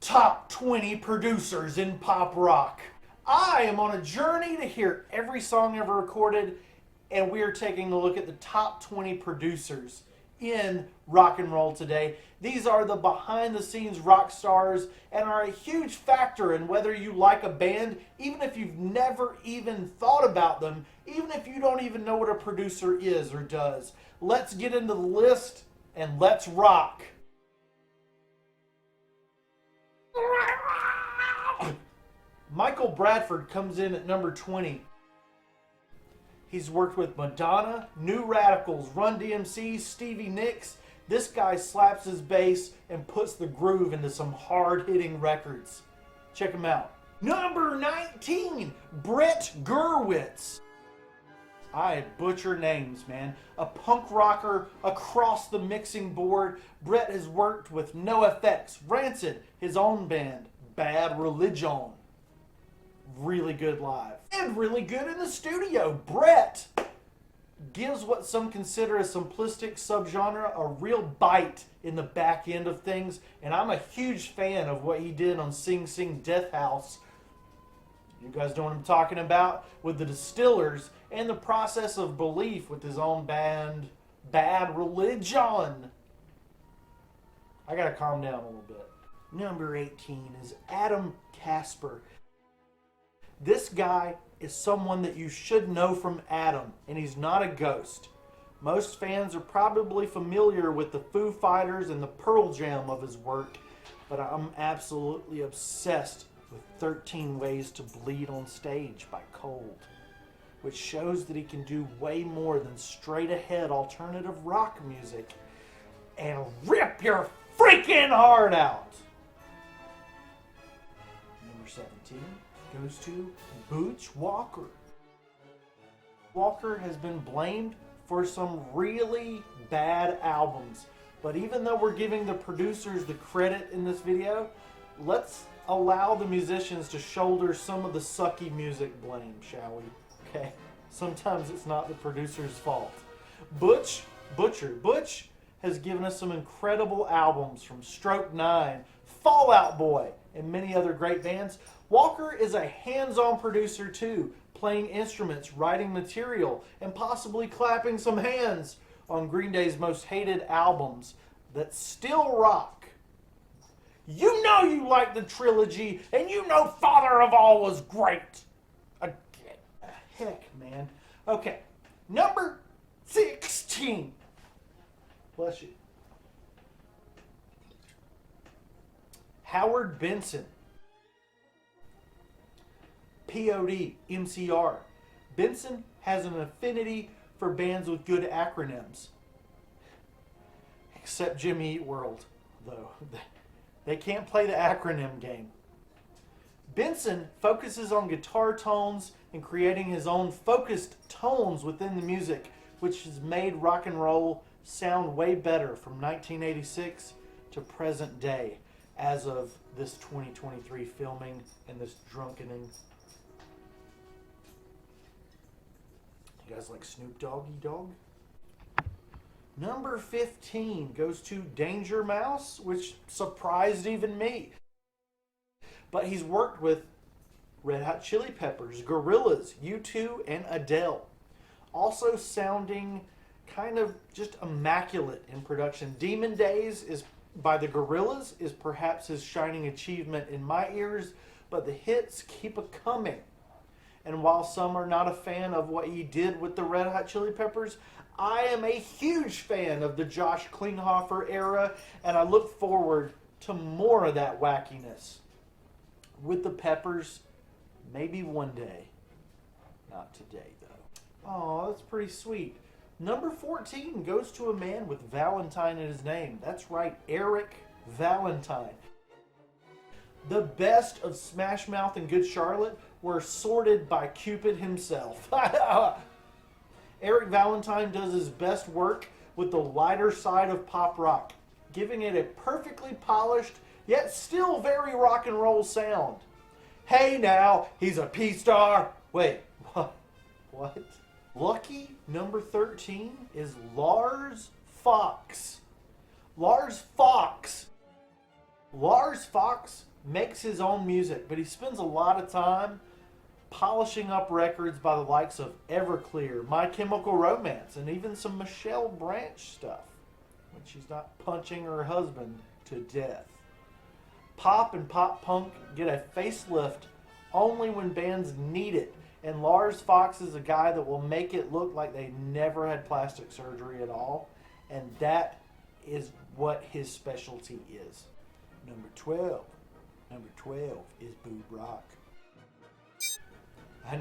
Top 20 producers in pop rock. I am on a journey to hear every song ever recorded, and we are taking a look at the top 20 producers in rock and roll today. These are the behind the scenes rock stars and are a huge factor in whether you like a band, even if you've never even thought about them, even if you don't even know what a producer is or does. Let's get into the list and let's rock. Michael Bradford comes in at number 20. He's worked with Madonna, New Radicals, Run DMC, Stevie Nicks. This guy slaps his bass and puts the groove into some hard-hitting records. Check him out. Number 19, Brett Gurewitz. I butcher names, man. A punk rocker across the mixing board. Brett has worked with NoFX, Rancid, his own band, Bad Religion. Really good live. And really good in the studio. Brett gives what some consider a simplistic subgenre a real bite in the back end of things. And I'm a huge fan of what he did on Sing Sing Death House. You guys know what I'm talking about? With the Distillers and the Process of Belief with his own band, Bad Religion. I gotta calm down a little bit. Number 18 is Adam Casper. This guy is someone that you should know from Adam, and he's not a ghost. Most fans are probably familiar with the Foo Fighters and the Pearl Jam of his work, but I'm absolutely obsessed with 13 Ways to Bleed on Stage by Cold, which shows that he can do way more than straight ahead alternative rock music and rip your freaking heart out. Number 17 goes to Butch Walker. Walker has been blamed for some really bad albums, but even though we're giving the producers the credit in this video, let's allow the musicians to shoulder some of the sucky music blame, shall we? Okay, sometimes it's not the producer's fault. Butch has given us some incredible albums from Stroke 9, Fall Out Boy, and many other great bands. Walker is a hands-on producer too, playing instruments, writing material, and possibly clapping some hands on Green Day's most hated albums that still rock. You know you like the trilogy, and you know Father of All was great. Heck, man. Okay, number 16. Bless you. Howard Benson. POD, MCR. Benson has an affinity for bands with good acronyms. Except Jimmy Eat World, though. They can't play the acronym game. Benson focuses on guitar tones and creating his own focused tones within the music, which has made rock and roll sound way better from 1986 to present day as of this 2023 filming and this drunkening. You guys like Snoop Doggy Dogg? Number 15 goes to Danger Mouse, which surprised even me. But he's worked with Red Hot Chili Peppers, Gorillaz, U2, and Adele. Also sounding kind of just immaculate in production. Demon Days is by the Gorillaz is perhaps his shining achievement in my ears, but the hits keep a-coming. And while some are not a fan of what he did with the Red Hot Chili Peppers, I am a huge fan of the Josh Klinghoffer era, and I look forward to more of that wackiness. With the Peppers, maybe one day. Not today, though. Oh, that's pretty sweet. Number 14 goes to a man with Valentine in his name. That's right, Eric Valentine. The best of Smash Mouth and Good Charlotte were sorted by Cupid himself. Eric Valentine does his best work with the lighter side of pop rock, giving it a perfectly polished, yet still very rock and roll sound. Hey now, he's a P-star. Wait, what? Lucky number 13 is Lars Fox. Lars Fox makes his own music, but he spends a lot of time polishing up records by the likes of Everclear, My Chemical Romance, and even some Michelle Branch stuff when she's not punching her husband to death. Pop and pop punk get a facelift only when bands need it, and Lars Fox is a guy that will make it look like they never had plastic surgery at all, and that is what his specialty is. Number 12. Number 12 is boob rock. I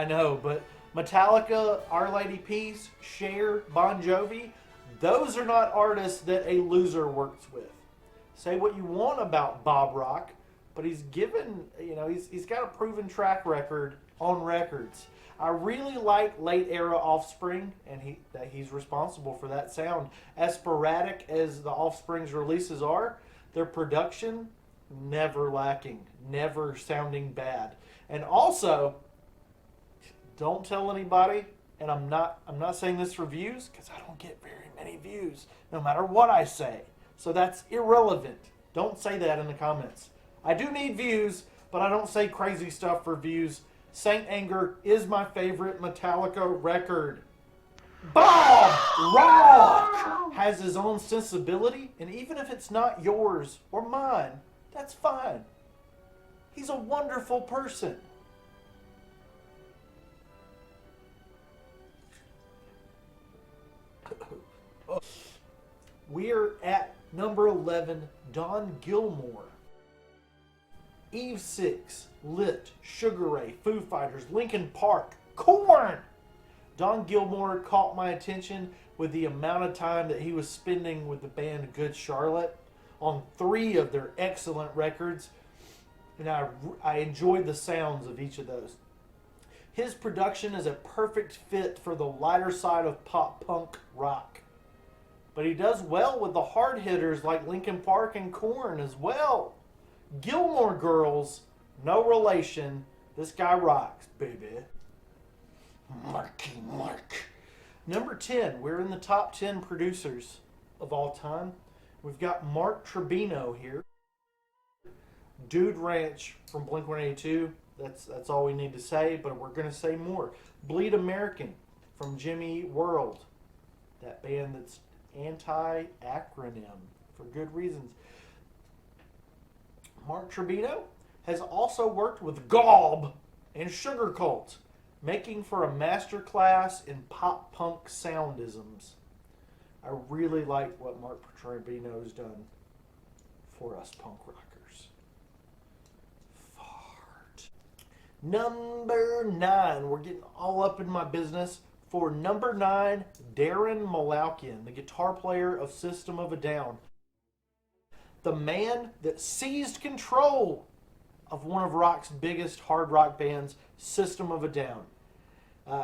know, but Metallica, Our Lady Peace, Cher, Bon Jovi, those are not artists that a loser works with. Say what you want about Bob Rock, but he's got a proven track record on records. I really like late era Offspring, and he's responsible for that sound. As sporadic as the Offspring's releases are, their production never lacking, never sounding bad. And also, don't tell anybody, and I'm not saying this for views, because I don't get very many views, no matter what I say. So that's irrelevant. Don't say that in the comments. I do need views, but I don't say crazy stuff for views. Saint Anger is my favorite Metallica record. Bob Rock has his own sensibility, and even if it's not yours or mine, that's fine. He's a wonderful person. We're at number 11, Don Gilmore. Eve 6, Lit, Sugar Ray, Foo Fighters, Linkin Park, Korn. Don Gilmore caught my attention with the amount of time that he was spending with the band Good Charlotte on 3 of their excellent records, and I enjoyed the sounds of each of those. His production is a perfect fit for the lighter side of pop punk rock. But he does well with the hard hitters like Linkin Park and Korn as well. Gilmore Girls, no relation. This guy rocks, baby. Marky Mark. Number 10, we're in the top 10 producers of all time. We've got Mark Tribino here. Dude Ranch from Blink-182. That's all we need to say, but we're going to say more. Bleed American from Jimmy Eat World. That band that's anti-acronym for good reasons. Mark Tribino has also worked with Gob and Sugar Cult, making for a masterclass in pop punk soundisms. I really like what Mark Tribino's done for us punk rockers. Fart. Number 9. We're getting all up in my business. For number 9, Darren Malaukian, the guitar player of System of a Down. The man that seized control of one of rock's biggest hard rock bands, System of a Down.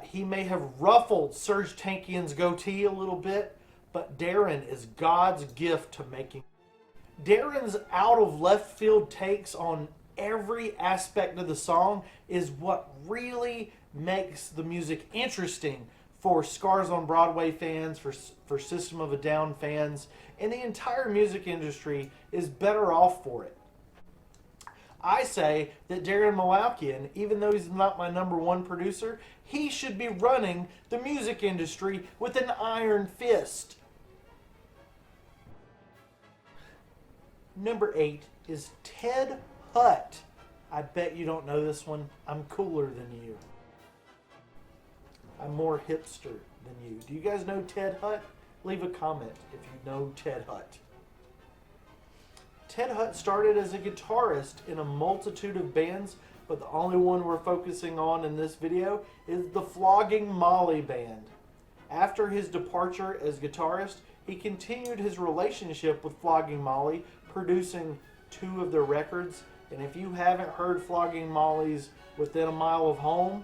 He may have ruffled Serge Tankian's goatee a little bit, but Darren is God's gift to making. Darren's out of left field takes on every aspect of the song is what really makes the music interesting for Scars on Broadway fans, for System of a Down fans, and the entire music industry is better off for it. I say that Darren Malaukian, even though he's not my number 1 producer, he should be running the music industry with an iron fist. Number 8 is Ted Hutt. I bet you don't know this one. I'm cooler than you. I'm more hipster than you. Do you guys know Ted Hutt? Leave a comment if you know Ted Hutt. Ted Hutt started as a guitarist in a multitude of bands, but the only one we're focusing on in this video is the Flogging Molly Band. After his departure as guitarist, he continued his relationship with Flogging Molly, producing 2 of their records. And if you haven't heard Flogging Molly's Within a Mile of Home,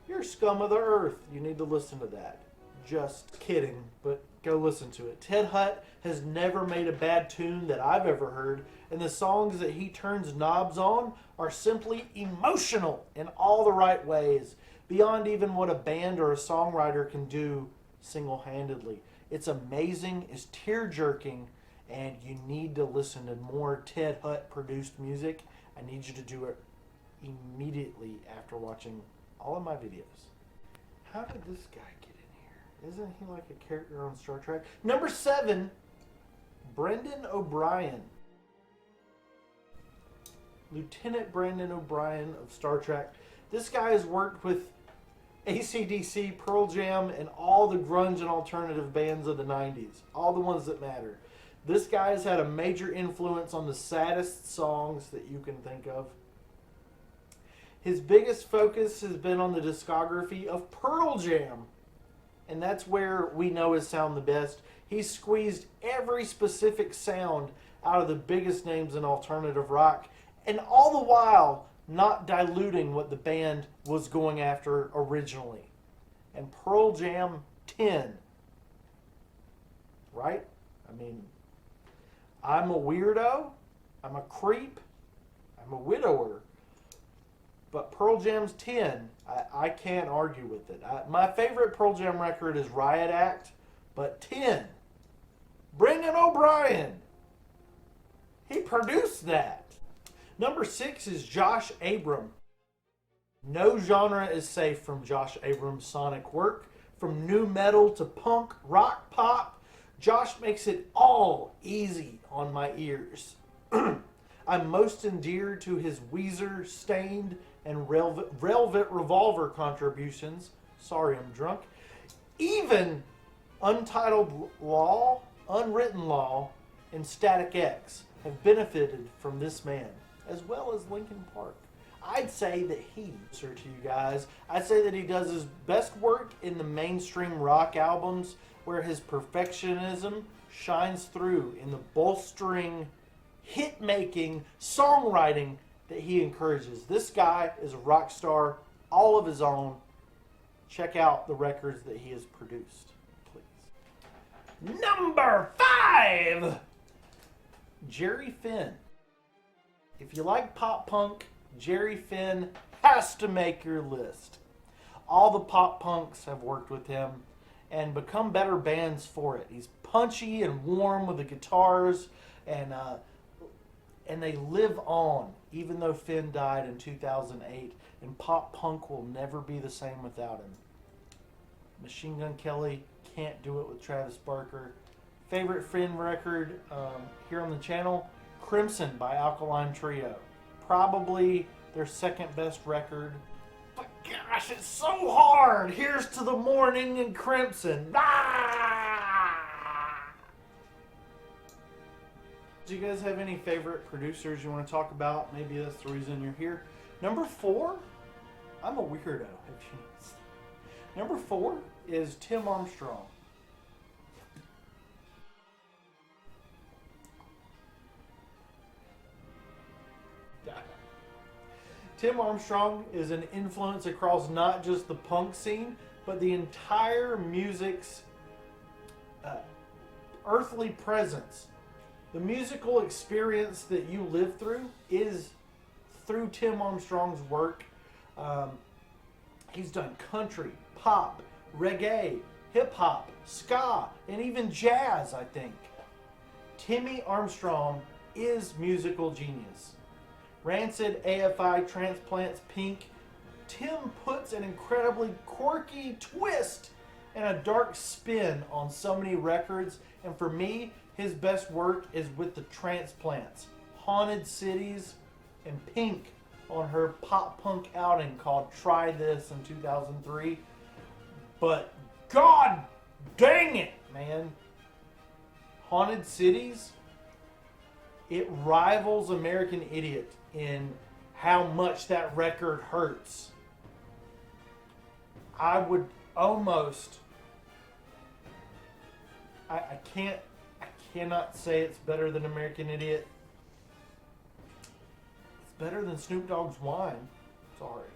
you're scum of the earth. You need to listen to that. Just kidding, but go listen to it. Ted Hutt has never made a bad tune that I've ever heard, and the songs that he turns knobs on are simply emotional in all the right ways, beyond even what a band or a songwriter can do single-handedly. It's amazing, it's tear-jerking, and you need to listen to more Ted Hutt produced music, I need you to do it immediately after watching all of my videos. How did this guy get in here? Isn't he like a character on Star Trek? Number 7, Brendan O'Brien. Lieutenant Brendan O'Brien of Star Trek. This guy has worked with AC/DC, Pearl Jam, and all the grunge and alternative bands of the 90s. All the ones that matter. This guy has had a major influence on the saddest songs that you can think of. His biggest focus has been on the discography of Pearl Jam. And that's where we know his sound the best. He's squeezed every specific sound out of the biggest names in alternative rock. And all the while, not diluting what the band was going after originally. And Pearl Jam 10. Right? I mean, I'm a weirdo. I'm a creep. I'm a widower. But Pearl Jam's 10, I can't argue with it. My favorite Pearl Jam record is Riot Act, but 10, Brendan O'Brien, he produced that. Number 6 is Josh Abram. No genre is safe from Josh Abram's sonic work. From nu metal to punk, rock, pop, Josh makes it all easy on my ears. I'm most endeared to his Weezer, Stained, and Velvet Revolver contributions. Sorry, I'm drunk. Even Untitled Law, Unwritten Law, and Static X have benefited from this man, as well as Linkin Park. I'd say that to you guys, I'd say that he does his best work in the mainstream rock albums, where his perfectionism shines through in the bolstering, hit-making, songwriting that he encourages. This guy is a rock star all of his own. Check out the records that he has produced, please. Number 5, Jerry Finn. If you like pop punk, Jerry Finn has to make your list. All the pop punks have worked with him and become better bands for it. He's punchy and warm with the guitars, and they live on, even though Finn died in 2008, and pop punk will never be the same without him. Machine Gun Kelly can't do it with Travis Barker. Favorite Finn record here on the channel, Crimson by Alkaline Trio. Probably their second best record. But gosh, it's so hard. Here's to the Morning and Crimson. Do you guys have any favorite producers you want to talk about? Maybe that's the reason you're here. Number 4, I'm a weirdo. Number 4 is Tim Armstrong. Tim Armstrong is an influence across not just the punk scene, but the entire music's earthly presence. The musical experience that you live through is through Tim Armstrong's work. He's done country, pop, reggae, hip-hop, ska, and even jazz, I think. Timmy Armstrong is musical genius. Rancid, AFI, Transplants, Pink. Tim puts an incredibly quirky twist and a dark spin on so many records, and for me, his best work is with the Transplants, Haunted Cities, and Pink on her pop punk outing called Try This in 2003. But god dang it, man. Haunted Cities, it rivals American Idiot in how much that record hurts. I would almost, I cannot say it's better than American Idiot. It's better than Snoop Dogg's Wine. Sorry.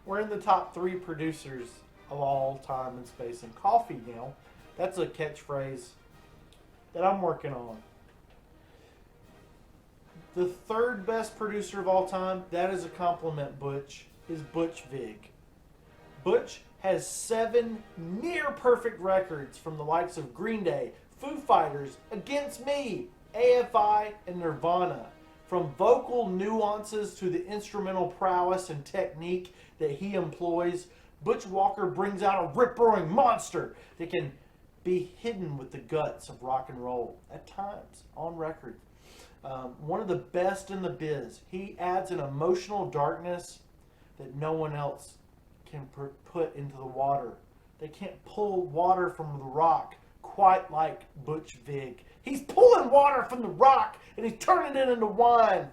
We're in the top 3 producers of all time in space and coffee now. That's a catchphrase that I'm working on. The 3rd best producer of all time, that is a compliment, Butch, is Butch Vig. Butch has 7 near perfect records from the likes of Green Day, Foo Fighters, Against Me, AFI, and Nirvana. From vocal nuances to the instrumental prowess and technique that he employs, Butch Walker brings out a rip-roaring monster that can be hidden with the guts of rock and roll, at times, on record. One of the best in the biz. He adds an emotional darkness that no one else can put into the water. They can't pull water from the rock quite like Butch Vig. He's pulling water from the rock and he's turning it into wine.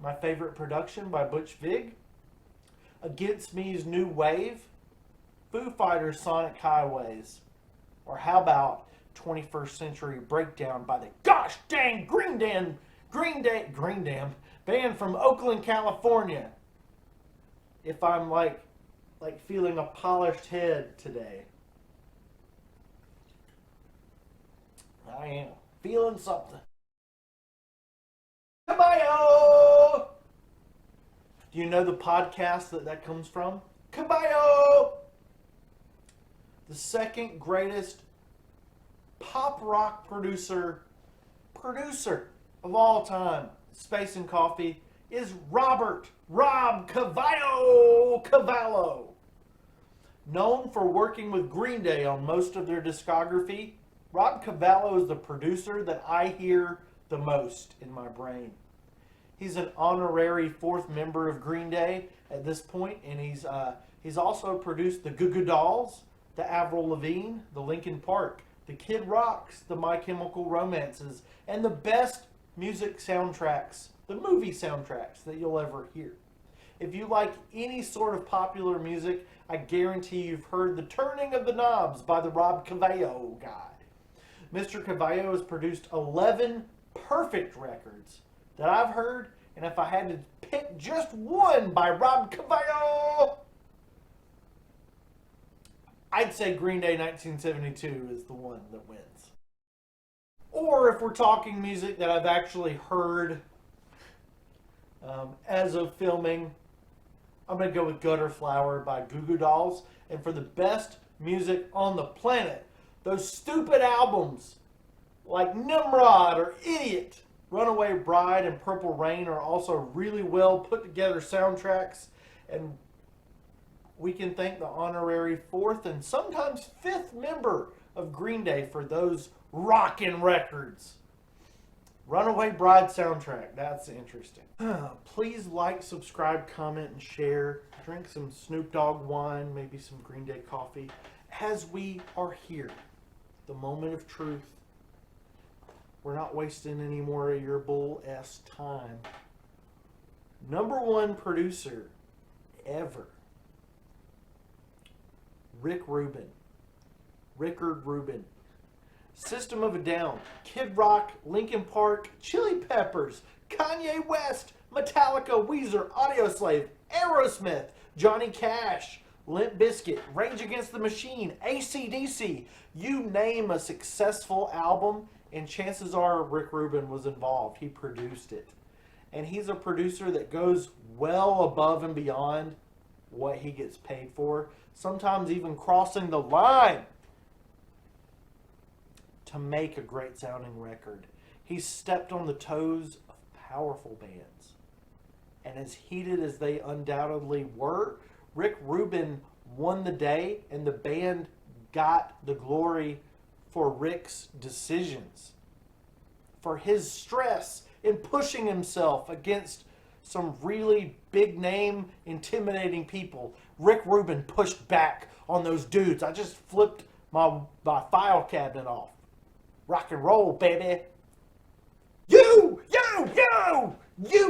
My favorite production by Butch Vig, Against Me's New Wave, Foo Fighters' Sonic Highways, or how about 21st Century Breakdown by the gosh dang Green Dam band from Oakland, California. If I'm like feeling a polished head today, I am feeling something. Caballo! Do you know the podcast that comes from? Caballo! The second greatest pop rock producer of all time, Space and Coffee, is Rob Cavallo. Known for working with Green Day on most of their discography, Rob Cavallo is the producer that I hear the most in my brain. He's an honorary fourth member of Green Day at this point, and he's also produced the Goo Goo Dolls, the Avril Lavigne, the Linkin Park, the Kid Rocks, the My Chemical Romances, and the best music soundtracks, the movie soundtracks that you'll ever hear. If you like any sort of popular music, I guarantee you've heard The Turning of the Knobs by the Rob Cavallo guy. Mr. Cavallo has produced 11 perfect records that I've heard, and if I had to pick just one by Rob Cavallo, I'd say Green Day 1972 is the one that wins. Or if we're talking music that I've actually heard as of filming, I'm going to go with Gutter Flower by Goo Goo Dolls. And for the best music on the planet, those stupid albums like Nimrod or Idiot, Runaway Bride, and Purple Rain are also really well put together soundtracks. And we can thank the honorary fourth and sometimes fifth member of Green Day for those rockin' records. Runaway Bride soundtrack, that's interesting. Please like, subscribe, comment, and share. Drink some Snoop Dogg wine, maybe some Green Day coffee, as we are here. The moment of truth. We're not wasting any more of your bull-ass time. Number one producer ever, Rickard Rubin. System of a Down, Kid Rock, Linkin Park, Chili Peppers, Kanye West, Metallica, Weezer, Audioslave, Aerosmith, Johnny Cash, Limp Bizkit, Rage Against the Machine, AC/DC. You name a successful album, and chances are Rick Rubin was involved. He produced it. And he's a producer that goes well above and beyond what he gets paid for, sometimes even crossing the line to make a great sounding record. He's stepped on the toes of powerful bands. And as heated as they undoubtedly were, Rick Rubin won the day, and the band got the glory for Rick's decisions, for his stress in pushing himself against some really big name, intimidating people. Rick Rubin pushed back on those dudes. I just flipped my file cabinet off. Rock and roll, baby. You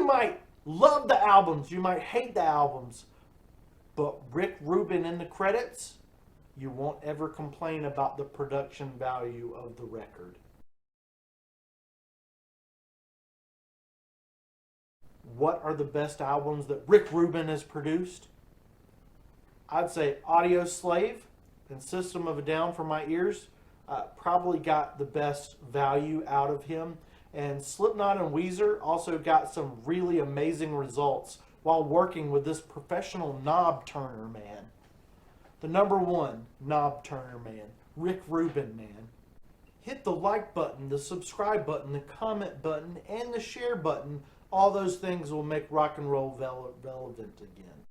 might love the albums, you might hate the albums, but Rick Rubin in the credits, you won't ever complain about the production value of the record. What are the best albums that Rick Rubin has produced? I'd say Audioslave and System of a Down for my ears. Probably got the best value out of him. And Slipknot and Weezer also got some really amazing results while working with this professional knob turner man. The number one knob turner man, Rick Rubin, man. hit the like button, the subscribe button, the comment button, and the share button. All those things will make rock and roll relevant again.